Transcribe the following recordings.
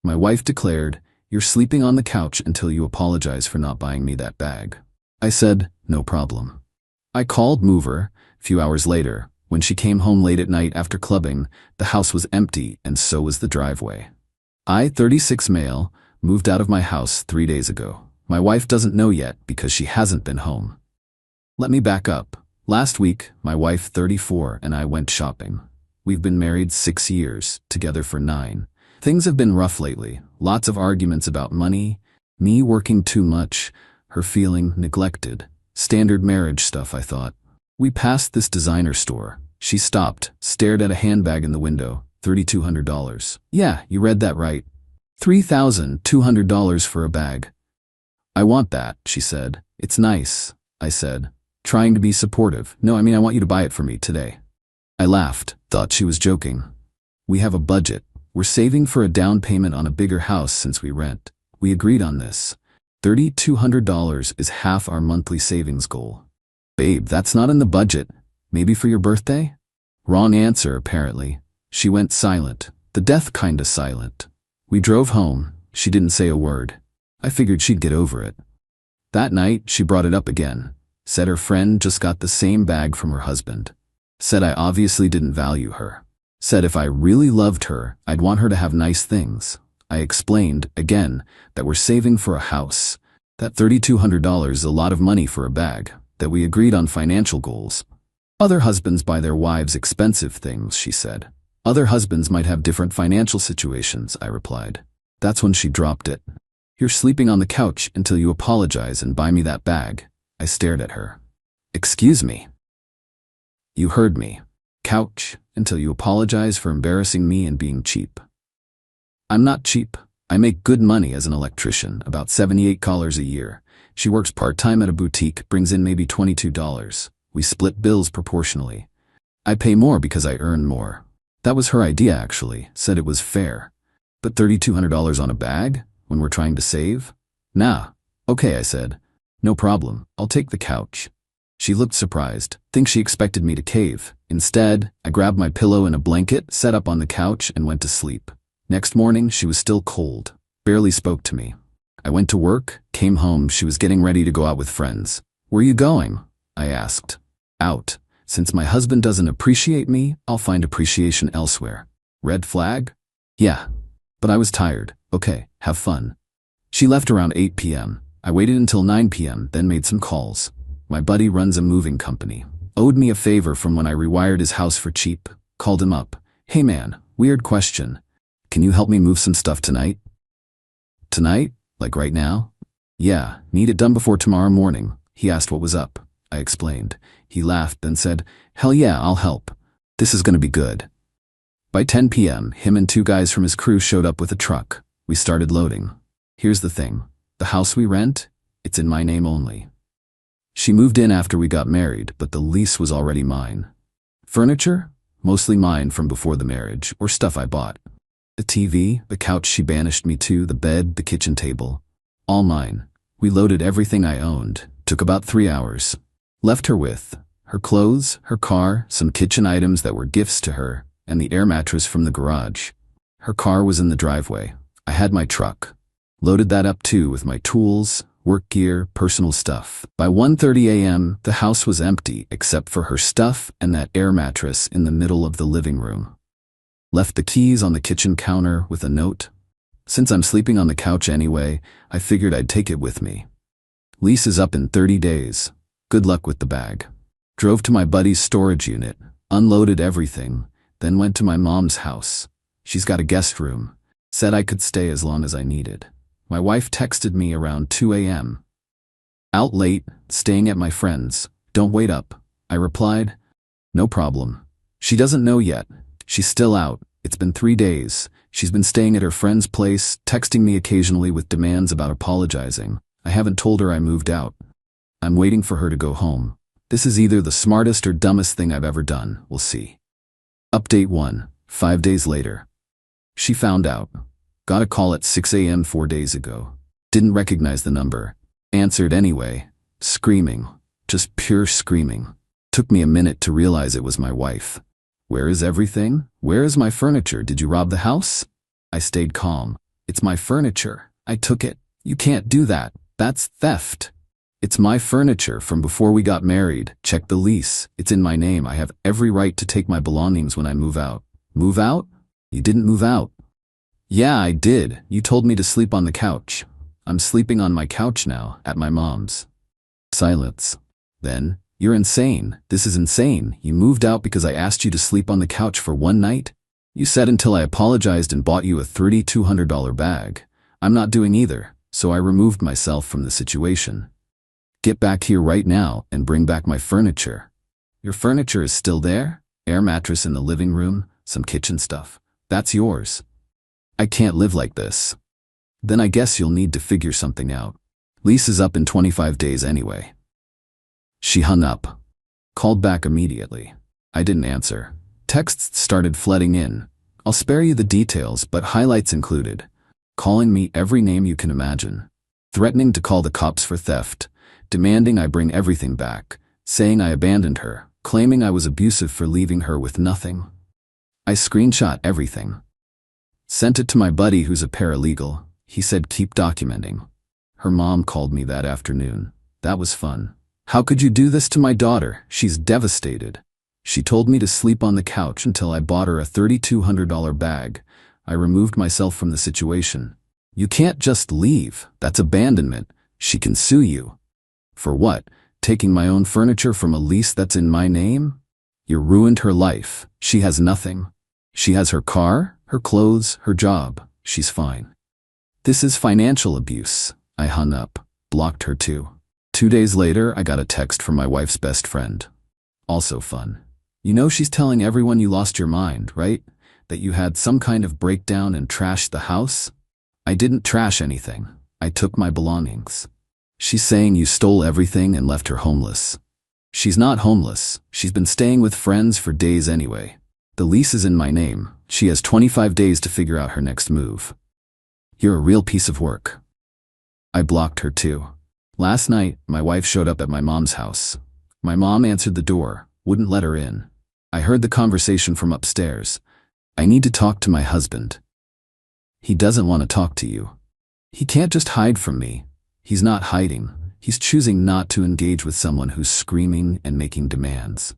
My wife declared, "You're sleeping on the couch until you apologize for not buying me that bag." I said, "No problem." I called mover. A few hours later, when she came home late at night after clubbing, the house was empty and so was the driveway. I, 36 male, moved out of my house 3 days ago. My wife doesn't know yet because she hasn't been home. Let me back up. Last week, my wife, 34, and I went shopping. We've been married 6 years, together for 9. Things have been rough lately. Lots of arguments about money, me working too much, her feeling neglected. Standard marriage stuff, I thought. We passed this designer store. She stopped, stared at a handbag in the window. $3,200. Yeah, you read that right. $3,200 for a bag. I want that, she said. It's nice, I said, trying to be supportive. No, I want you to buy it for me today. I laughed, thought she was joking. We have a budget. We're saving for a down payment on a bigger house since we rent. We agreed on this. $3,200 is half our monthly savings goal. Babe, that's not in the budget. Maybe for your birthday? Wrong answer, apparently. She went silent, the death kinda silent. We drove home. She didn't say a word. I figured she'd get over it. That night, she brought it up again. Said her friend just got the same bag from her husband. Said I obviously didn't value her. Said if I really loved her, I'd want her to have nice things. I explained, again, that we're saving for a house. That $3,200 is a lot of money for a bag. That we agreed on financial goals. Other husbands buy their wives expensive things, she said. Other husbands might have different financial situations, I replied. That's when she dropped it. You're sleeping on the couch until you apologize and buy me that bag. I stared at her. Excuse me. You heard me. Couch until you apologize for embarrassing me and being cheap. I'm not cheap. I make good money as an electrician, about $78 a year. She works part-time at a boutique, brings in maybe $22. We split bills proportionally. I pay more because I earn more. That was her idea, actually. Said it was fair. But $3,200 on a bag? When we're trying to save? Nah. Okay, I said. No problem. I'll take the couch. She looked surprised. Think she expected me to cave. Instead, I grabbed my pillow and a blanket, sat up on the couch, and went to sleep. Next morning, she was still cold. Barely spoke to me. I went to work, came home, she was getting ready to go out with friends. Where you going? I asked. Out. Since my husband doesn't appreciate me, I'll find appreciation elsewhere. Red flag? Yeah. But I was tired. Okay, have fun. She left around 8 p.m. I waited until 9 p.m., then made some calls. My buddy runs a moving company. Owed me a favor from when I rewired his house for cheap. Called him up. Hey man, weird question. Can you help me move some stuff tonight? Tonight? Like right now? Yeah, need it done before tomorrow morning. He asked what was up. I explained. He laughed, then said, hell yeah, I'll help. This is gonna be good. By 10 p.m., him and 2 guys from his crew showed up with a truck. We started loading. Here's the thing. The house we rent, it's in my name only. She moved in after we got married, but the lease was already mine. Furniture? Mostly mine from before the marriage, or stuff I bought. The TV, the couch she banished me to, the bed, the kitchen table. All mine. We loaded everything I owned. Took about 3 hours. Left her with her clothes, her car, some kitchen items that were gifts to her, and the air mattress from the garage. Her car was in the driveway. I had my truck. Loaded that up too with my tools, work gear, personal stuff. By 1:30 a.m., the house was empty except for her stuff and that air mattress in the middle of the living room. Left the keys on the kitchen counter with a note. Since I'm sleeping on the couch anyway, I figured I'd take it with me. Lease is up in 30 days. Good luck with the bag. Drove to my buddy's storage unit, unloaded everything, then went to my mom's house. She's got a guest room. Said I could stay as long as I needed. My wife texted me around 2 a.m. Out late, staying at my friend's. Don't wait up. I replied. No problem. She doesn't know yet. She's still out. It's been 3 days. She's been staying at her friend's place, texting me occasionally with demands about apologizing. I haven't told her I moved out. I'm waiting for her to go home. This is either the smartest or dumbest thing I've ever done. We'll see. Update 1. 5 days later. She found out. Got a call at 6 a.m. 4 days ago. Didn't recognize the number. Answered anyway. Screaming. Just pure screaming. Took me a minute to realize it was my wife. Where is everything? Where is my furniture? Did you rob the house? I stayed calm. It's my furniture. I took it. You can't do that. That's theft. It's my furniture from before we got married. Check the lease. It's in my name. I have every right to take my belongings when I move out. Move out? You didn't move out. Yeah, I did. You told me to sleep on the couch. I'm sleeping on my couch now, at my mom's. Silence. Then, you're insane. This is insane. You moved out because I asked you to sleep on the couch for one night? You said until I apologized and bought you a $3,200 bag. I'm not doing either, so I removed myself from the situation. Get back here right now and bring back my furniture. Your furniture is still there? Air mattress in the living room, some kitchen stuff. That's yours. I can't live like this. Then I guess you'll need to figure something out. Lease is up in 25 days anyway. She hung up. Called back immediately. I didn't answer. Texts started flooding in. I'll spare you the details, but highlights included. Calling me every name you can imagine. Threatening to call the cops for theft. Demanding I bring everything back. Saying I abandoned her. Claiming I was abusive for leaving her with nothing. I screenshot everything. Sent it to my buddy who's a paralegal. He said keep documenting. Her mom called me that afternoon. That was fun. How could you do this to my daughter? She's devastated. She told me to sleep on the couch until I bought her a $3,200 bag. I removed myself from the situation. You can't just leave. That's abandonment. She can sue you. For what? Taking my own furniture from a lease that's in my name? You ruined her life. She has nothing. She has her car, her clothes, her job. She's fine. This is financial abuse. I hung up. Blocked her too. 2 days later, I got a text from my wife's best friend. Also fun. You know she's telling everyone you lost your mind, right? That you had some kind of breakdown and trashed the house? I didn't trash anything. I took my belongings. She's saying you stole everything and left her homeless. She's not homeless. She's been staying with friends for days anyway. The lease is in my name. She has 25 days to figure out her next move. You're a real piece of work. I blocked her too. Last night, my wife showed up at my mom's house. My mom answered the door, wouldn't let her in. I heard the conversation from upstairs. I need to talk to my husband. He doesn't want to talk to you. He can't just hide from me. He's not hiding. He's choosing not to engage with someone who's screaming and making demands.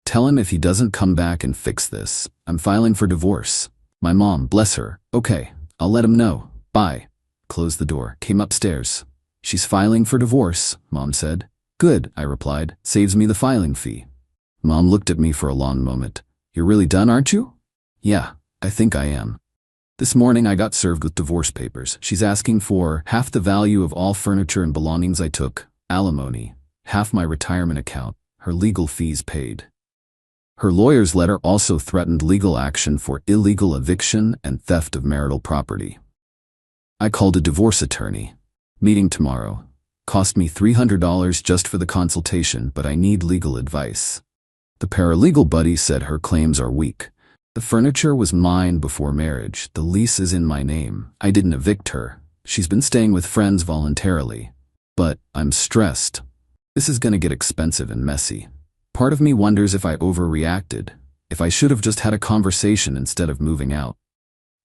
Tell him if he doesn't come back and fix this, I'm filing for divorce. My mom, bless her. Okay, I'll let him know. Bye. Closed the door, came upstairs. She's filing for divorce, Mom said. Good, I replied. Saves me the filing fee. Mom looked at me for a long moment. You're really done, aren't you? Yeah, I think I am. This morning I got served with divorce papers. She's asking for half the value of all furniture and belongings I took, alimony, half my retirement account, her legal fees paid. Her lawyer's letter also threatened legal action for illegal eviction and theft of marital property. I called a divorce attorney. Meeting tomorrow. Cost me $300 just for the consultation, but I need legal advice. The paralegal buddy said her claims are weak. The furniture was mine before marriage. The lease is in my name. I didn't evict her. She's been staying with friends voluntarily. But I'm stressed. This is gonna get expensive and messy. Part of me wonders if I overreacted, if I should have just had a conversation instead of moving out.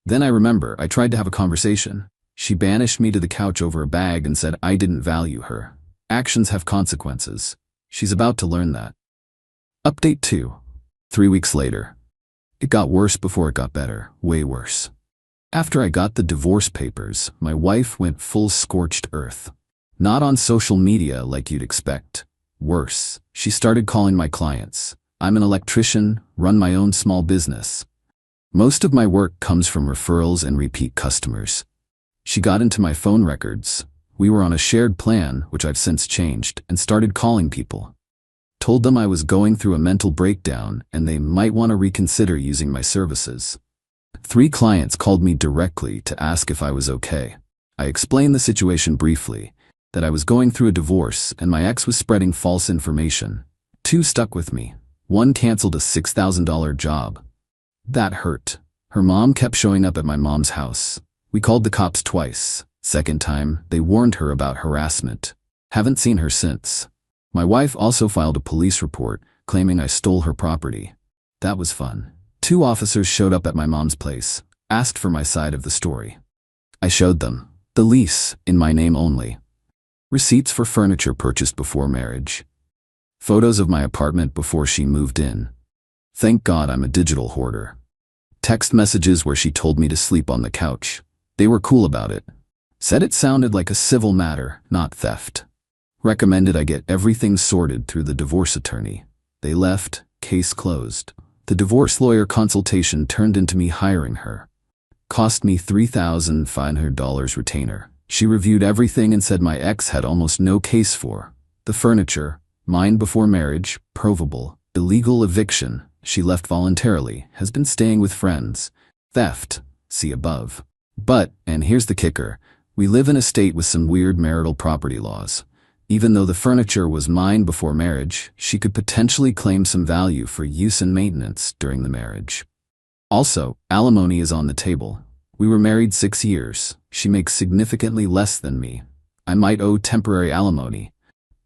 Then I remember I tried to have a conversation. She banished me to the couch over a bag and said I didn't value her. Actions have consequences. She's about to learn that. Update 2. 3 weeks later. It got worse before it got better, way worse. After I got the divorce papers, my wife went full scorched earth. Not on social media like you'd expect. Worse, she started calling my clients. I'm an electrician, run my own small business. Most of my work comes from referrals and repeat customers. She got into my phone records. We were on a shared plan, which I've since changed, and started calling people. Told them I was going through a mental breakdown and they might want to reconsider using my services. 3 clients called me directly to ask if I was okay. I explained the situation briefly, that I was going through a divorce and my ex was spreading false information. 2 stuck with me. 1 canceled a $6,000 job. That hurt. Her mom kept showing up at my mom's house. We called the cops twice. Second time, they warned her about harassment. Haven't seen her since. My wife also filed a police report, claiming I stole her property. That was fun. 2 officers showed up at my mom's place, asked for my side of the story. I showed them. The lease, in my name only. Receipts for furniture purchased before marriage. Photos of my apartment before she moved in. Thank God I'm a digital hoarder. Text messages where she told me to sleep on the couch. They were cool about it. Said it sounded like a civil matter, not theft. Recommended I get everything sorted through the divorce attorney. They left, case closed. The divorce lawyer consultation turned into me hiring her. Cost me $3,500 retainer. She reviewed everything and said my ex had almost no case for. The furniture, mine before marriage, provable. Illegal eviction, she left voluntarily, has been staying with friends. Theft, see above. But, and here's the kicker, we live in a state with some weird marital property laws. Even though the furniture was mine before marriage, she could potentially claim some value for use and maintenance during the marriage. Also, alimony is on the table. We were married 6 years. She makes significantly less than me. I might owe temporary alimony.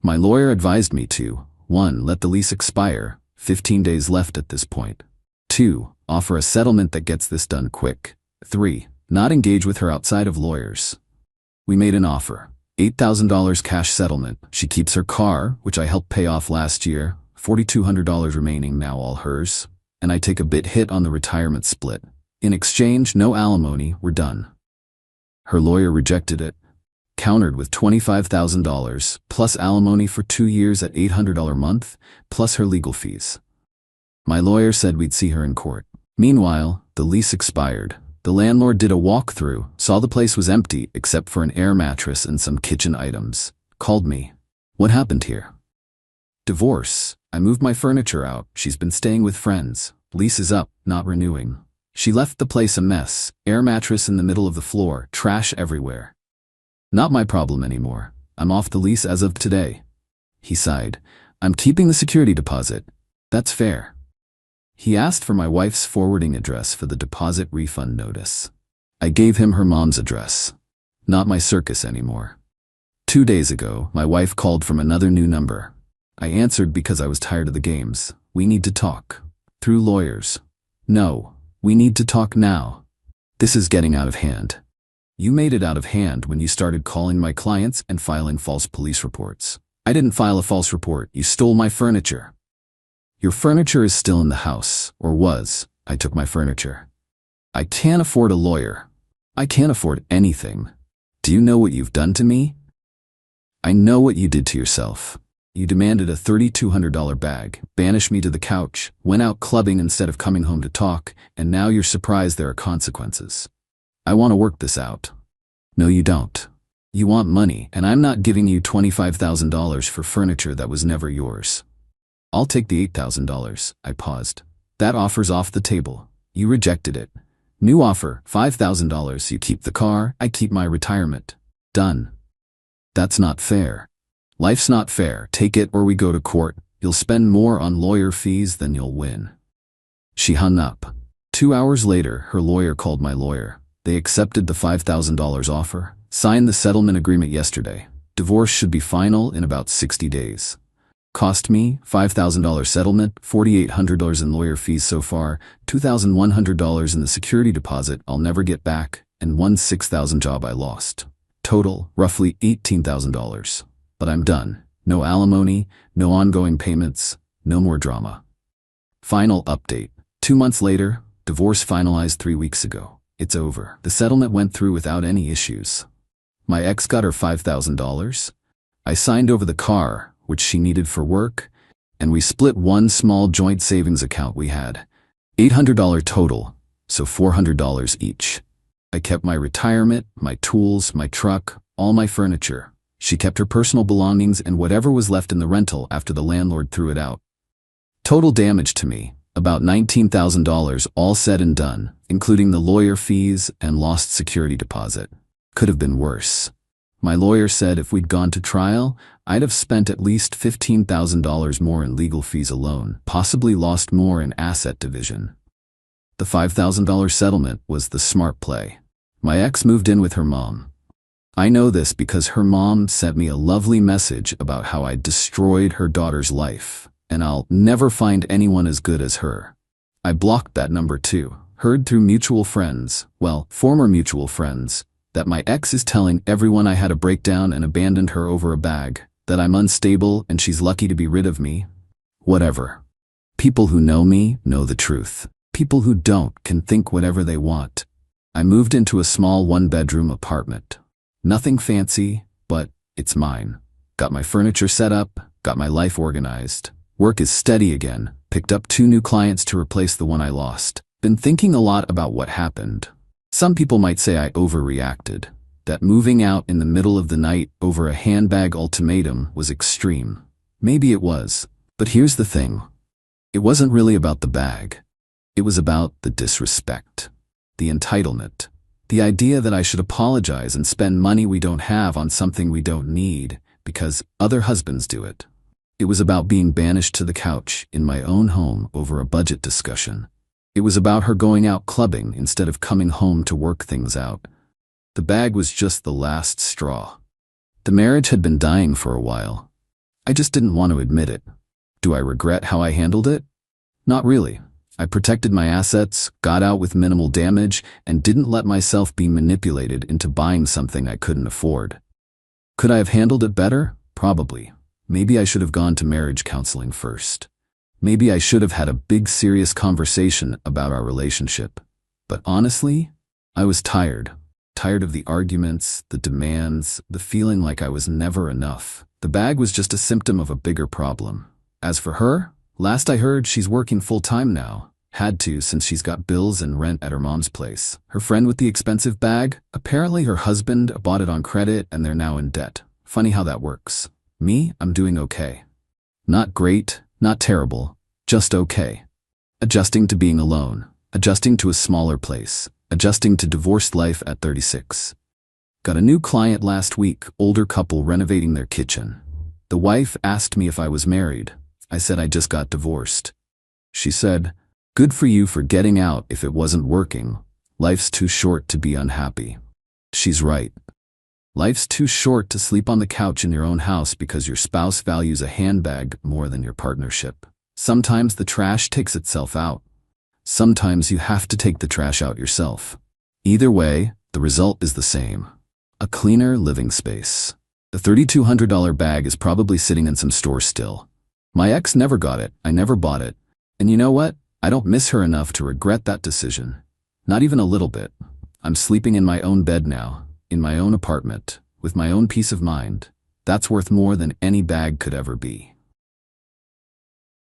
My lawyer advised me to 1. Let the lease expire, 15 days left at this point. 2. Offer a settlement that gets this done quick. 3. Not engage with her outside of lawyers. We made an offer. $8,000 cash settlement. She keeps her car, which I helped pay off last year, $4,200 remaining, now all hers, and I take a bit hit on the retirement split. In exchange, no alimony, we're done. Her lawyer rejected it, countered with $25,000, plus alimony for 2 years at $800 a month, plus her legal fees. My lawyer said we'd see her in court. Meanwhile, the lease expired. The landlord did a walkthrough, saw the place was empty except for an air mattress and some kitchen items. Called me. What happened here? Divorce. I moved my furniture out. She's been staying with friends. Lease is up, not renewing. She left the place a mess. Air mattress in the middle of the floor, trash everywhere. Not my problem anymore. I'm off the lease as of today. He sighed. I'm keeping the security deposit. That's fair. He asked for my wife's forwarding address for the deposit refund notice. I gave him her mom's address. Not my circus anymore. 2 days ago, my wife called from another new number. I answered because I was tired of the games. We need to talk. Through lawyers. No, we need to talk now. This is getting out of hand. You made it out of hand when you started calling my clients and filing false police reports. I didn't file a false report. You stole my furniture. Your furniture is still in the house, or was. I took my furniture. I can't afford a lawyer. I can't afford anything. Do you know what you've done to me? I know what you did to yourself. You demanded a $3,200 bag, banished me to the couch, went out clubbing instead of coming home to talk, and now you're surprised there are consequences. I want to work this out. No, you don't. You want money, and I'm not giving you $25,000 for furniture that was never yours. I'll take the $8,000. I paused. That offer's off the table. You rejected it. New offer, $5,000. You keep the car, I keep my retirement. Done. That's not fair. Life's not fair. Take it or we go to court. You'll spend more on lawyer fees than you'll win. She hung up. 2 hours later, her lawyer called my lawyer. They accepted the $5,000 offer, signed the settlement agreement yesterday. Divorce should be final in about 60 days. Cost me $5,000 settlement, $4,800 in lawyer fees so far, $2,100 in the security deposit I'll never get back, and one $6,000 job I lost. Total, roughly $18,000. But I'm done. No alimony, no ongoing payments, no more drama. Final update. 2 months later, divorce finalized 3 weeks ago. It's over. The settlement went through without any issues. My ex got her $5,000. I signed over the car, which she needed for work, and we split one small joint savings account we had. $800 total, so $400 each. I kept my retirement, my tools, my truck, all my furniture. She kept her personal belongings and whatever was left in the rental after the landlord threw it out. Total damage to me, about $19,000 all said and done, including the lawyer fees and lost security deposit. Could have been worse. My lawyer said if we'd gone to trial, I'd have spent at least $15,000 more in legal fees alone, possibly lost more in asset division. The $5,000 settlement was the smart play. My ex moved in with her mom. I know this because her mom sent me a lovely message about how I destroyed her daughter's life, and I'll never find anyone as good as her. I blocked that number too, heard through mutual friends, well, former mutual friends, That my ex is telling everyone I had a breakdown and abandoned her over a bag. That I'm unstable and she's lucky to be rid of me. Whatever. People who know me know the truth. People who don't can think whatever they want. I moved into a small one-bedroom apartment. Nothing fancy, but it's mine. Got my furniture set up, got my life organized. Work is steady again. Picked up 2 new clients to replace the one I lost. Been thinking a lot about what happened. Some people might say I overreacted. That moving out in the middle of the night over a handbag ultimatum was extreme. Maybe it was. But here's the thing. It wasn't really about the bag. It was about the disrespect. The entitlement. The idea that I should apologize and spend money we don't have on something we don't need because other husbands do it. It was about being banished to the couch in my own home over a budget discussion. It was about her going out clubbing instead of coming home to work things out. The bag was just the last straw. The marriage had been dying for a while. I just didn't want to admit it. Do I regret how I handled it? Not really. I protected my assets, got out with minimal damage, and didn't let myself be manipulated into buying something I couldn't afford. Could I have handled it better? Probably. Maybe I should have gone to marriage counseling first. Maybe I should have had a big serious conversation about our relationship. But honestly, I was tired. Tired of the arguments, the demands, the feeling like I was never enough. The bag was just a symptom of a bigger problem. As for her, last I heard she's working full-time now. Had to since she's got bills and rent at her mom's place. Her friend with the expensive bag, apparently her husband bought it on credit and they're now in debt. Funny how that works. Me, I'm doing okay. Not great, not terrible, just okay. Adjusting to being alone, adjusting to a smaller place, adjusting to divorced life at 36. Got a new client last week, older couple renovating their kitchen. The wife asked me if I was married. I said I just got divorced. She said, "Good for you for getting out if it wasn't working. Life's too short to be unhappy." She's right. Life's too short to sleep on the couch in your own house because your spouse values a handbag more than your partnership. Sometimes the trash takes itself out. Sometimes you have to take the trash out yourself. Either way, the result is the same. A cleaner living space. The $3,200 bag is probably sitting in some store still. My ex never got it, I never bought it. And you know what? I don't miss her enough to regret that decision. Not even a little bit. I'm sleeping in my own bed now, in my own apartment, with my own peace of mind. That's worth more than any bag could ever be.